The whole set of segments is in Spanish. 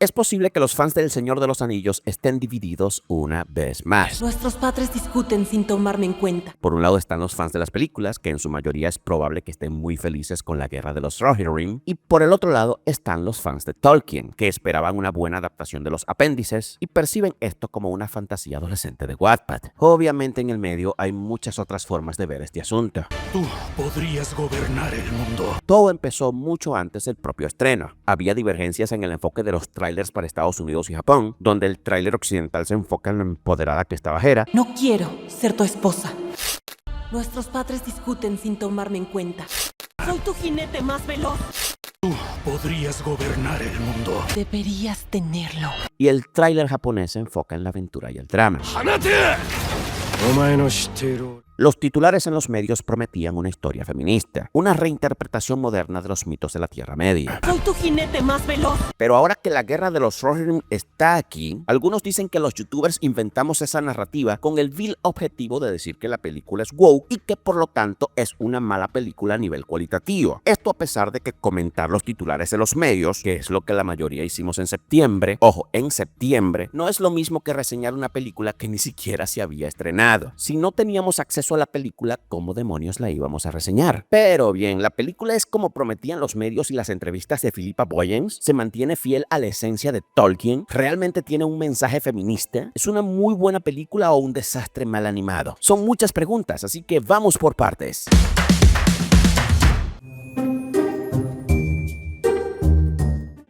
es posible que los fans del Señor de los Anillos estén divididos una vez más. Nuestros padres discuten sin tomarme en cuenta. Por un lado están los fans de las películas, que en su mayoría es probable que estén muy felices con la Guerra de los Rohirrim, y por el otro lado están los fans de Tolkien, que esperaban una buena adaptación de los apéndices y perciben esto como una fantasía adolescente de Wattpad. Obviamente en el medio hay muchas otras formas de ver este asunto. Tú podrías gobernar el mundo. Todo empezó mucho antes del propio estreno. Había divergencias en el enfoque de los trailers para Estados Unidos y Japón, donde el tráiler occidental se enfoca en lo empoderada que estaba Hera. No quiero ser tu esposa. Nuestros padres discuten sin tomarme en cuenta. Soy tu jinete más veloz. Tú podrías gobernar el mundo. Deberías tenerlo. Y el tráiler japonés se enfoca en la aventura y el drama. ¡Hanate! Los titulares en los medios prometían una historia feminista, una reinterpretación moderna de los mitos de la Tierra Media. Soy tu jinete más veloz. Pero ahora que la Guerra de los Rohirrim está aquí, algunos dicen que los youtubers inventamos esa narrativa con el vil objetivo de decir que la película es woke y que por lo tanto es una mala película a nivel cualitativo. Esto a pesar de que comentar los titulares de los medios, que es lo que la mayoría hicimos en septiembre, ojo, en septiembre, no es lo mismo que reseñar una película que ni siquiera se había estrenado. Si no teníamos acceso a la película, ¿cómo demonios la íbamos a reseñar? Pero bien, la película es como prometían los medios y las entrevistas de Philippa Boyens, se mantiene fiel a la esencia de Tolkien, realmente tiene un mensaje feminista, es una muy buena película o un desastre mal animado. Son muchas preguntas, así que vamos por partes.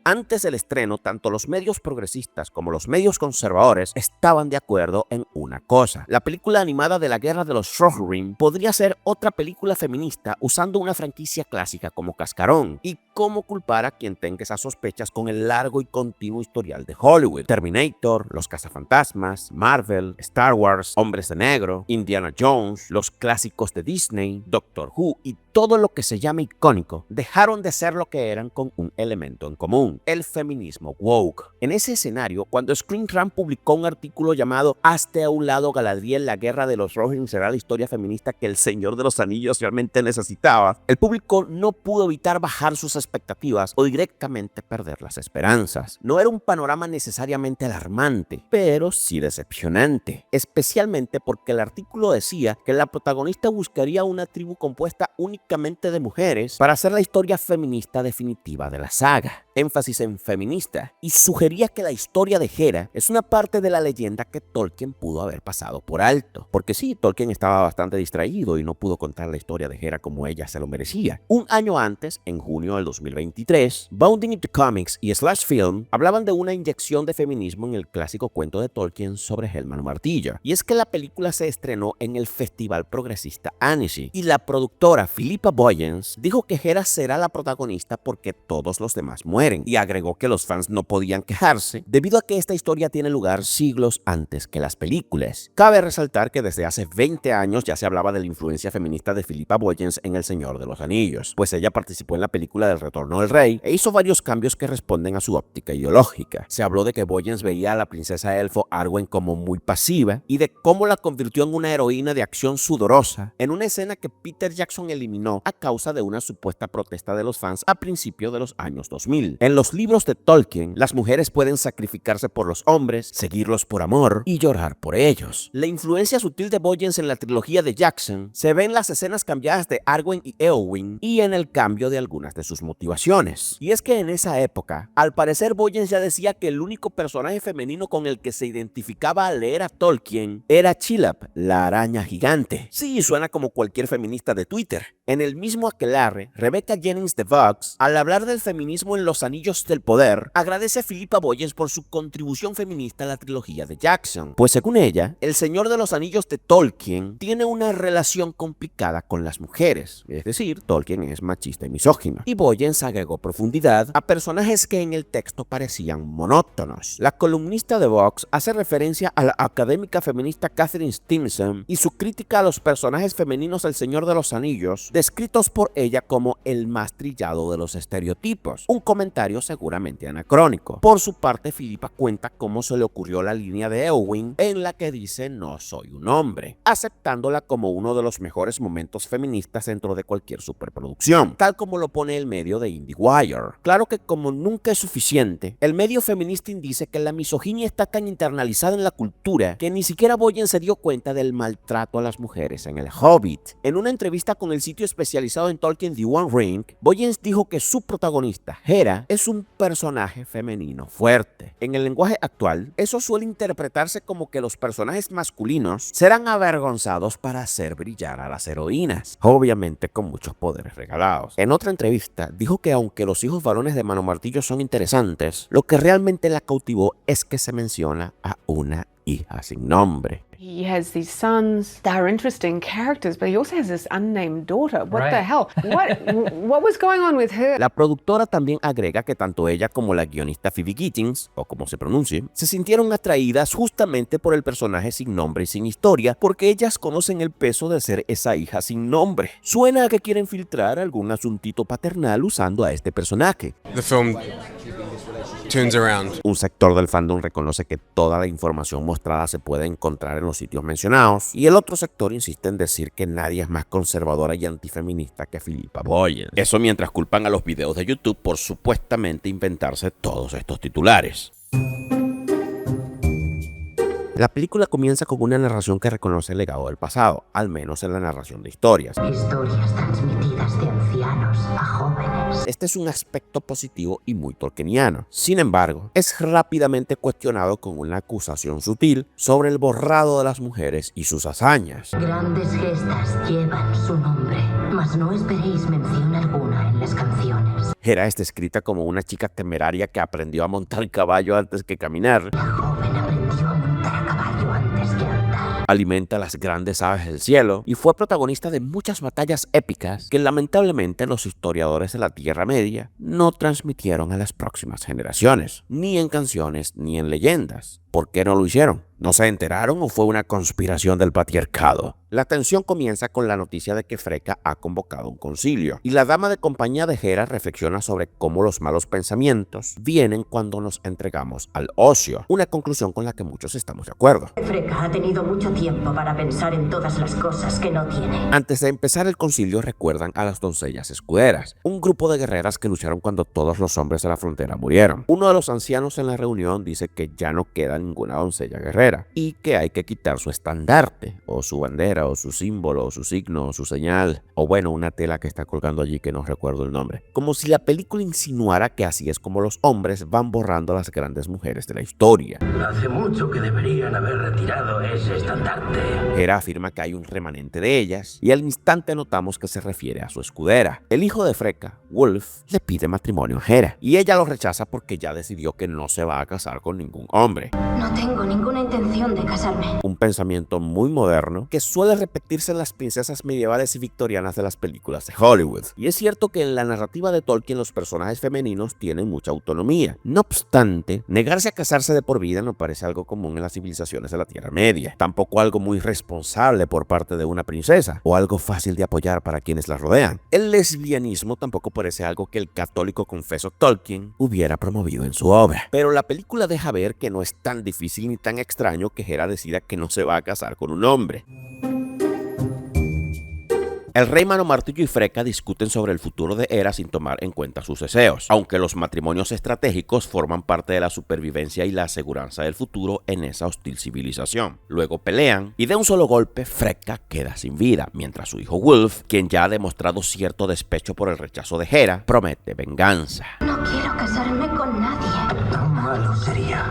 Antes del estreno, tanto los medios progresistas como los medios conservadores estaban de acuerdo en una cosa. La película animada de la Guerra de los Rohirrim podría ser otra película feminista usando una franquicia clásica como cascarón. ¿Y cómo culpar a quien tenga esas sospechas con el largo y continuo historial de Hollywood? Terminator, Los Cazafantasmas, Marvel, Star Wars, Hombres de Negro, Indiana Jones, los clásicos de Disney, Doctor Who y todo lo que se llama icónico dejaron de ser lo que eran con un elemento en común: el feminismo woke. En ese escenario, cuando Screen Rant publicó un artículo llamado "Hazte a un lado, Galadriel, la Guerra de los Rohirrim será la historia feminista que el Señor de los Anillos realmente necesitaba", el público no pudo evitar bajar sus expectativas o directamente perder las esperanzas. No era un panorama necesariamente alarmante, pero sí decepcionante, especialmente porque el artículo decía que la protagonista buscaría una tribu compuesta únicamente de mujeres para hacer la historia feminista definitiva de la saga. Énfasis en feminista, y sugería que la historia de Hera es una parte de la leyenda que Tolkien pudo haber pasado por alto. Porque sí, Tolkien estaba bastante distraído y no pudo contar la historia de Hera como ella se lo merecía. Un año antes, en junio del 2023, Bounding Into Comics y Slash Film hablaban de una inyección de feminismo en el clásico cuento de Tolkien sobre Helman Martillo. Y es que la película se estrenó en el festival progresista Annecy, y la productora Philippa Boyens dijo que Hera será la protagonista porque todos los demás mueren, y agregó que los fans no podían quejarse debido a que esta historia tiene lugar siglos antes que las películas. Cabe resaltar que desde hace 20 años ya se hablaba de la influencia feminista de Philippa Boyens en El Señor de los Anillos, pues ella participó en la película del Retorno del Rey e hizo varios cambios que responden a su óptica ideológica. Se habló de que Boyens veía a la princesa elfo Arwen como muy pasiva y de cómo la convirtió en una heroína de acción sudorosa en una escena que Peter Jackson eliminó a causa de una supuesta protesta de los fans a principios de los años 2000. En los libros de Tolkien, las mujeres pueden sacrificarse por los hombres, seguirlos por amor y llorar por ellos. La influencia sutil de Boyens en la trilogía de Jackson se ve en las escenas cambiadas de Arwen y Eowyn y en el cambio de algunas de sus motivaciones. Y es que en esa época, al parecer Boyens ya decía que el único personaje femenino con el que se identificaba al leer a Tolkien era Chilap, la araña gigante. Sí, suena como cualquier feminista de Twitter. En el mismo aquelarre, Rebecca Jennings de Vox, al hablar del feminismo en Los Anillos del Poder, agradece a Philippa Boyens por su contribución feminista a la trilogía de Jackson, pues según ella, El Señor de los Anillos de Tolkien tiene una relación complicada con las mujeres, es decir, Tolkien es machista y misógino, y Boyens agregó profundidad a personajes que en el texto parecían monótonos. La columnista de Vox hace referencia a la académica feminista Catherine Stimson y su crítica a los personajes femeninos del Señor de los Anillos, descritos por ella como el más trillado de los estereotipos, un comentario escenario seguramente anacrónico. Por su parte, Philippa cuenta cómo se le ocurrió la línea de Eowyn en la que dice "no soy un hombre", aceptándola como uno de los mejores momentos feministas dentro de cualquier superproducción, tal como lo pone el medio de IndieWire. Claro que como nunca es suficiente, el medio feminista dice que la misoginia está tan internalizada en la cultura que ni siquiera Boyen se dio cuenta del maltrato a las mujeres en El Hobbit. En una entrevista con el sitio especializado en Tolkien The One Ring, Boyens dijo que su protagonista, Hera, es un personaje femenino fuerte. En el lenguaje actual, eso suele interpretarse como que los personajes masculinos serán avergonzados para hacer brillar a las heroínas, obviamente con muchos poderes regalados. En otra entrevista, dijo que aunque los hijos varones de Mano Martillo son interesantes, lo que realmente la cautivó es que se menciona a una hija sin nombre. He has these sons. They're interesting characters, but he also has this unnamed daughter. What the hell? What was going on with her? La productora también agrega que tanto ella como la guionista Phoebe Gittins, o como se pronuncie, se sintieron atraídas justamente por el personaje sin nombre y sin historia, porque ellas conocen el peso de ser esa hija sin nombre. Suena a que quieren filtrar algún asuntito paternal usando a este personaje. The film turns around. Un sector del fandom reconoce que toda la información mostrada se puede encontrar en los sitios mencionados, y el otro sector insiste en decir que nadie es más conservadora y antifeminista que Philippa Boyens. Eso mientras culpan a los videos de YouTube por supuestamente inventarse todos estos titulares. La película comienza con una narración que reconoce el legado del pasado, al menos en la narración de historias. Historias transmitidas de ancianos a jóvenes. Este es un aspecto positivo y muy tolkieniano. Sin embargo, es rápidamente cuestionado con una acusación sutil sobre el borrado de las mujeres y sus hazañas. Grandes gestas llevan su nombre, mas no esperéis mención alguna en las canciones. Hera está escrita como una chica temeraria que aprendió a montar caballo antes que caminar. La joven aprendió a montar a caballo antes que andar. Alimenta las grandes aves del cielo y fue protagonista de muchas batallas épicas que lamentablemente los historiadores de la Tierra Media no transmitieron a las próximas generaciones, ni en canciones ni en leyendas. ¿Por qué no lo hicieron? ¿No se enteraron o fue una conspiración del patriarcado? La tensión comienza con la noticia de que Freka ha convocado un concilio, y la dama de compañía de Hera reflexiona sobre cómo los malos pensamientos vienen cuando nos entregamos al ocio, una conclusión con la que muchos estamos de acuerdo. Freka ha tenido mucho tiempo para pensar en todas las cosas que no tiene. Antes de empezar el concilio recuerdan a las doncellas escuderas, un grupo de guerreras que lucharon cuando todos los hombres de la frontera murieron. Uno de los ancianos en la reunión dice que ya no queda ninguna doncella guerrera y que hay que quitar su estandarte o su bandera o su símbolo o su signo o su señal, o bueno, una tela que está colgando allí que no recuerdo el nombre, como si la película insinuara que así es como los hombres van borrando a las grandes mujeres de la historia. Hace mucho que deberían haber retirado ese estandarte. Hera afirma que hay un remanente de ellas y al instante notamos que se refiere a su escudera. El hijo de Freka, Wulf, le pide matrimonio a Hera y ella lo rechaza porque ya decidió que no se va a casar con ningún hombre. No tengo ninguna intención de casarme. Un pensamiento muy moderno que suele repetirse en las princesas medievales y victorianas de las películas de Hollywood. Y es cierto que en la narrativa de Tolkien los personajes femeninos tienen mucha autonomía. No obstante, negarse a casarse de por vida no parece algo común en las civilizaciones de la Tierra Media. Tampoco algo muy responsable por parte de una princesa o algo fácil de apoyar para quienes la rodean. El lesbianismo tampoco parece algo que el católico confeso Tolkien hubiera promovido en su obra. Pero la película deja ver que no es tan difícil ni tan extraño que Hera decida que no se va a casar con un hombre. El rey Mano Martillo y Freka discuten sobre el futuro de Hera sin tomar en cuenta sus deseos, aunque los matrimonios estratégicos forman parte de la supervivencia y la aseguranza del futuro en esa hostil civilización. Luego pelean y de un solo golpe Freka queda sin vida, mientras su hijo Wulf, quien ya ha demostrado cierto despecho por el rechazo de Hera, promete venganza. No quiero casarme con nadie. Tan malo sería.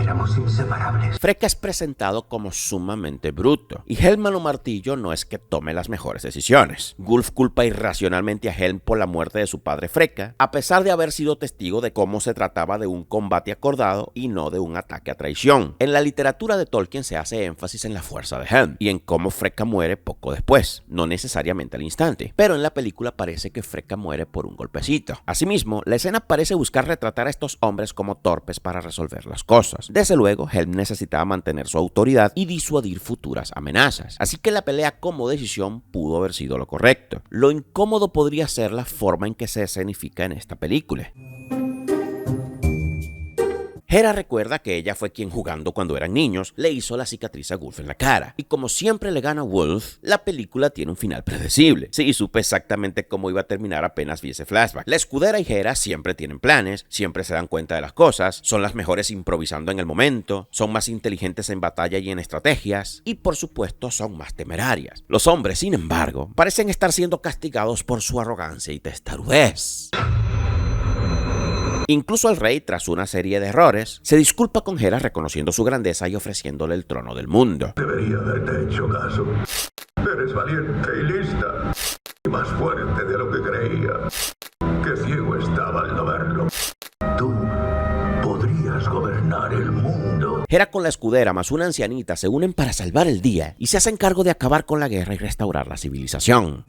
Éramos inseparables. Freka es presentado como sumamente bruto, y Helm Mano Martillo no es que tome las mejores decisiones. Wulf culpa irracionalmente a Helm por la muerte de su padre Freka, a pesar de haber sido testigo de cómo se trataba de un combate acordado y no de un ataque a traición. En la literatura de Tolkien se hace énfasis en la fuerza de Helm y en cómo Freka muere poco después, no necesariamente al instante, pero en la película parece que Freka muere por un golpecito. Asimismo, la escena parece buscar retratar a estos hombres como torpes para resolver las cosas. Desde luego, Helm necesitaba mantener su autoridad y disuadir futuras amenazas, así que la pelea como decisión pudo haber sido lo correcto. Lo incómodo podría ser la forma en que se escenifica en esta película. Hera recuerda que ella fue quien jugando cuando eran niños le hizo la cicatriz a Wolf en la cara. Y como siempre le gana Wolf, la película tiene un final predecible. Sí, supe exactamente cómo iba a terminar apenas vi ese flashback. La escudera y Hera siempre tienen planes, siempre se dan cuenta de las cosas, son las mejores improvisando en el momento, son más inteligentes en batalla y en estrategias, y por supuesto son más temerarias. Los hombres, sin embargo, parecen estar siendo castigados por su arrogancia y testarudez. Incluso el rey, tras una serie de errores, se disculpa con Hera reconociendo su grandeza y ofreciéndole el trono del mundo. Debería haberte hecho caso. Eres valiente y lista. Y más fuerte de lo que creía. Qué ciego estaba al no verlo. Tú podrías gobernar el mundo. Hera con la escudera más una ancianita se unen para salvar el día y se hacen cargo de acabar con la guerra y restaurar la civilización.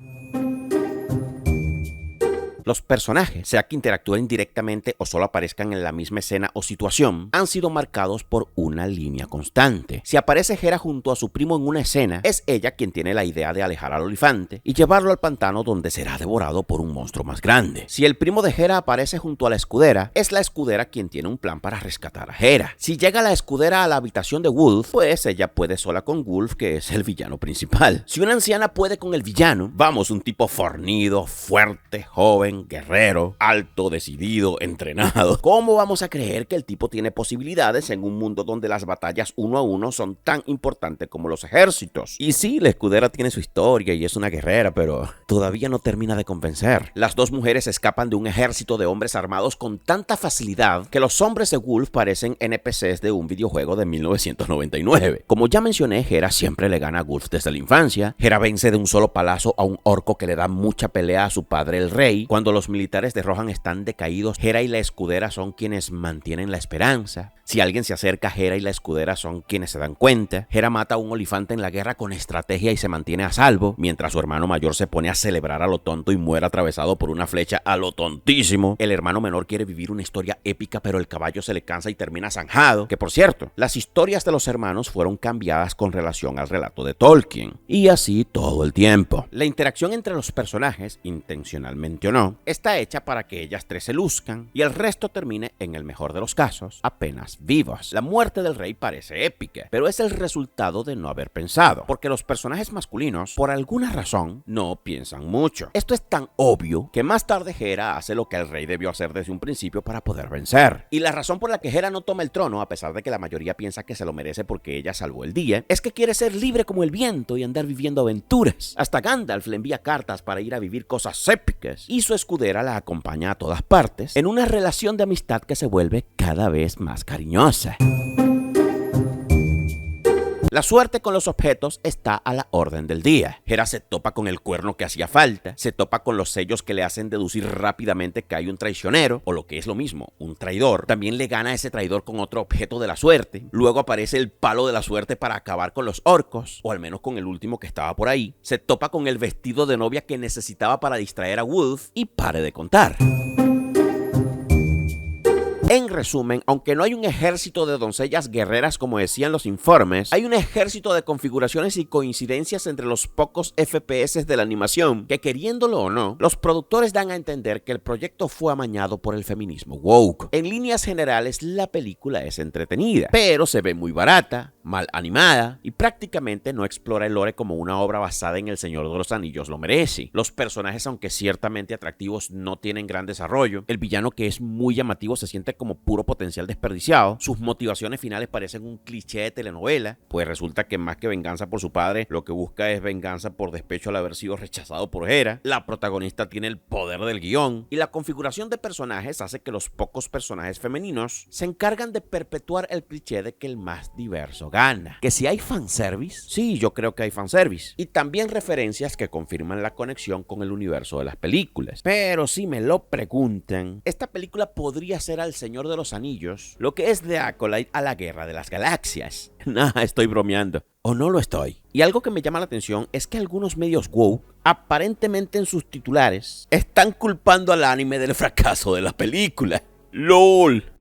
Los personajes, sea que interactúen directamente o solo aparezcan en la misma escena o situación, han sido marcados por una línea constante. Si aparece Hera junto a su primo en una escena, es ella quien tiene la idea de alejar al olifante y llevarlo al pantano donde será devorado por un monstruo más grande. Si el primo de Hera aparece junto a la escudera, es la escudera quien tiene un plan para rescatar a Hera. Si llega la escudera a la habitación de Wolf, pues ella puede sola con Wolf, que es el villano principal. Si una anciana puede con el villano, vamos, un tipo fornido, fuerte, joven, guerrero, alto, decidido, entrenado. ¿Cómo vamos a creer que el tipo tiene posibilidades en un mundo donde las batallas uno a uno son tan importantes como los ejércitos? Y sí, la escudera tiene su historia y es una guerrera, pero todavía no termina de convencer. Las dos mujeres escapan de un ejército de hombres armados con tanta facilidad que los hombres de Wolf parecen NPCs de un videojuego de 1999. Como ya mencioné, Hera siempre le gana a Wolf desde la infancia. Hera vence de un solo palazo a un orco que le da mucha pelea a su padre el rey. Cuando los militares de Rohan están decaídos, Hera y la escudera son quienes mantienen la esperanza. Si alguien se acerca, Hera y la escudera son quienes se dan cuenta. Hera mata a un olifante en la guerra con estrategia y se mantiene a salvo, mientras su hermano mayor se pone a celebrar a lo tonto y muere atravesado por una flecha a lo tontísimo. El hermano menor quiere vivir una historia épica, pero el caballo se le cansa y termina zanjado. Que por cierto, las historias de los hermanos fueron cambiadas con relación al relato de Tolkien. Y así todo el tiempo. La interacción entre los personajes, intencionalmente o no, está hecha para que ellas tres se luzcan y el resto termine, en el mejor de los casos, apenas vivos. La muerte del rey parece épica, pero es el resultado de no haber pensado, porque los personajes masculinos, por alguna razón, no piensan mucho. Esto es tan obvio que más tarde Hera hace lo que el rey debió hacer desde un principio para poder vencer. Y la razón por la que Hera no toma el trono, a pesar de que la mayoría piensa que se lo merece porque ella salvó el día, es que quiere ser libre como el viento y andar viviendo aventuras. Hasta Gandalf le envía cartas para ir a vivir cosas épicas, y su escudera la acompaña a todas partes, en una relación de amistad que se vuelve cada vez más cariñosa. La suerte con los objetos está a la orden del día. Hera se topa con el cuerno que hacía falta, se topa con los sellos que le hacen deducir rápidamente que hay un traicionero, o lo que es lo mismo, un traidor. También le gana a ese traidor con otro objeto de la suerte. Luego aparece el palo de la suerte para acabar con los orcos, o al menos con el último que estaba por ahí. Se topa con el vestido de novia que necesitaba para distraer a Wolf, y pare de contar. En resumen, aunque no hay un ejército de doncellas guerreras como decían los informes, hay un ejército de configuraciones y coincidencias entre los pocos FPS de la animación que, queriéndolo o no, los productores dan a entender que el proyecto fue amañado por el feminismo woke. En líneas generales, la película es entretenida, pero se ve muy barata, mal animada y prácticamente no explora el lore como una obra basada en El Señor de los Anillos lo merece. Los personajes, aunque ciertamente atractivos, no tienen gran desarrollo. El villano, que es muy llamativo, se siente como puro potencial desperdiciado. Sus motivaciones finales parecen un cliché de telenovela, pues resulta que más que venganza por su padre, lo que busca es venganza por despecho al haber sido rechazado por Hera. La protagonista tiene el poder del guión, y la configuración de personajes hace que los pocos personajes femeninos se encargan de perpetuar el cliché de que el más diverso gana. ¿Que si hay fanservice? Sí, yo creo que hay fanservice. Y también referencias que confirman la conexión con el universo de las películas. Pero si me lo preguntan, esta película podría ser al Señor de los Anillos lo que es The Acolyte a la Guerra de las Galaxias. Nah, estoy bromeando. ¿O no lo estoy? Y algo que me llama la atención es que algunos medios woke, aparentemente en sus titulares, están culpando al anime del fracaso de la película. ¡LOL!